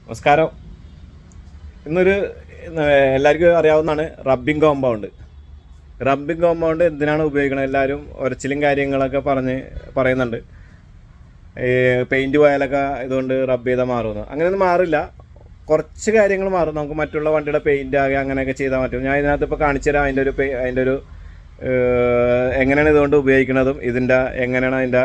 നമസ്കാരം. ഇന്നൊരു എല്ലാവർക്കും അറിയാവുന്നതാണ് റബ്ബിംഗ് കോമ്പൗണ്ട്. റബ്ബിംഗ് കോമ്പൗണ്ട് എന്തിനാണ് ഉപയോഗിക്കുന്നത്? എല്ലാവരും ഉരച്ചിലും കാര്യങ്ങളൊക്കെ പറയുന്നുണ്ട്. ഈ പെയിൻറ്റ് പോയാലൊക്കെ ഇതുകൊണ്ട് റബ്ബ് ചെയ്താൽ മാറുമെന്ന്. അങ്ങനെയൊന്നും മാറില്ല, കുറച്ച് കാര്യങ്ങൾ മാറും. നമുക്ക് മറ്റുള്ള വണ്ടിയുടെ പെയിൻറ്റ് ആകെ അങ്ങനെയൊക്കെ ചെയ്താൽ പറ്റും. ഞാൻ ഇതിനകത്ത് ഇപ്പോൾ കാണിച്ചു തരാം അതിൻ്റെ ഒരു എങ്ങനെയാണ് ഇതുകൊണ്ട് ഉപയോഗിക്കുന്നതും എങ്ങനെയാണ് അതിൻ്റെ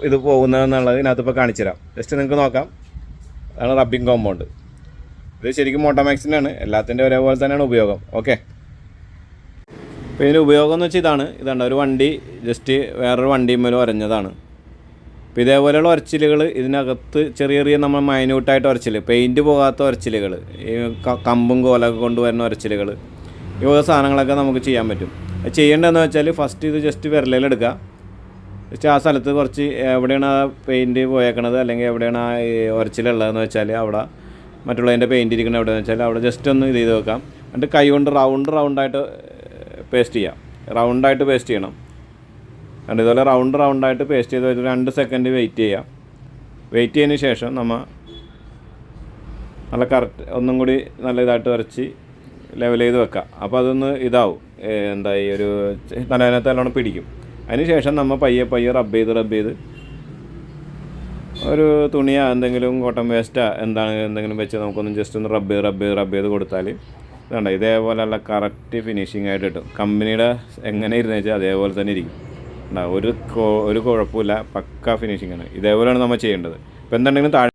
ഇത് പോകുന്നതെന്നുള്ളത് ഇതിനകത്ത് ഇപ്പോൾ കാണിച്ചു തരാം. ജസ്റ്റ് നിങ്ങൾക്ക് നോക്കാം. അതാണ് റബ്ബിംഗ് കോമ്പൗണ്ട്. ഇത് ശരിക്കും മോട്ടോമാക്സിൻ്റെ ആണ്, എല്ലാത്തിൻ്റെ ഒരേപോലെ തന്നെയാണ് ഉപയോഗം. ഓക്കെ, അപ്പോൾ ഇതിൻ്റെ ഉപയോഗം എന്ന് വെച്ചാൽ ഇതാണ് ഒരു വണ്ടി ജസ്റ്റ് വേറൊരു വണ്ടിയുമ്മേലും ഉരഞ്ഞതാണ്. അപ്പോൾ ഇതേപോലെയുള്ള ഉരച്ചിലുകൾ ഇതിനകത്ത് ചെറിയ ചെറിയ നമ്മൾ മൈന്യൂട്ടായിട്ട് ഉരച്ചിൽ, പെയിൻറ്റ് പോകാത്ത ഉരച്ചിലുകൾ, ഈ കമ്പും കോലൊക്കെ കൊണ്ടുവരുന്ന ഉരച്ചിലുകൾ, ഈ ഓരോ സാധനങ്ങളൊക്കെ നമുക്ക് ചെയ്യാൻ പറ്റും. ചെയ്യേണ്ടതെന്ന് വെച്ചാൽ ഫസ്റ്റ് ഇത് ജസ്റ്റ് വിരലിലെടുക്കുക. ജസ്റ്റ് ആ സ്ഥലത്ത് കുറച്ച് എവിടെയാണ് ആ പെയിൻറ്റ് പോയേക്കണത് അല്ലെങ്കിൽ എവിടെയാണ് ആ ഉരച്ചിലുള്ളതെന്ന് വെച്ചാൽ അവിടെ മറ്റുള്ളതിൻ്റെ പെയിൻറ്റ് ഇരിക്കുന്നത് എവിടെയെന്ന് വെച്ചാൽ അവിടെ ജസ്റ്റ് ഒന്ന് ഇത് ചെയ്ത് വെക്കാം. എന്നിട്ട് കൈ കൊണ്ട് റൗണ്ടായിട്ട് പേസ്റ്റ് ചെയ്യാം. റൗണ്ടായിട്ട് പേസ്റ്റ് ചെയ്യണം. എന്നിട്ട് ഇതുപോലെ റൗണ്ടായിട്ട് പേസ്റ്റ് ചെയ്ത് വെച്ചിട്ട് 2 സെക്കൻഡ് വെയിറ്റ് ചെയ്യാം. വെയിറ്റ് ചെയ്തതിന് ശേഷം നമ്മൾ നല്ല കറക്റ്റ് ഒന്നും കൂടി നല്ല ഇതായിട്ട് വരച്ച് ലെവൽ ചെയ്ത് വെക്കാം. അപ്പോൾ അതൊന്ന് ഇതാവും, ഈ ഒരു തലനകത്ത് നല്ലോണം പിടിക്കും. അതിന് ശേഷം നമ്മൾ പയ്യെ റബ്ബ് ചെയ്ത് ഒരു തുണിയോ എന്തെങ്കിലും കോട്ടൺ വേസ്റ്റോ എന്തെങ്കിലും വെച്ച് നമുക്കൊന്ന് ജസ്റ്റ് ഒന്ന് റബ്ബ് ചെയ്ത് കൊടുത്താൽ ഇതുണ്ട് ഇതേപോലെയുള്ള കറക്റ്റ് ഫിനിഷിംഗ് ആയിട്ട് കിട്ടും. കമ്പനിയുടെ എങ്ങനെ ഇരുന്ന് വെച്ചാൽ അതേപോലെ തന്നെ ഇരിക്കും. ഒരു കുഴപ്പമില്ല, പക്ക ഫിനിഷിംഗ് ആണ്. ഇതേപോലെയാണ് നമ്മൾ ചെയ്യേണ്ടത്. ഇപ്പോൾ എന്തുണ്ടെങ്കിലും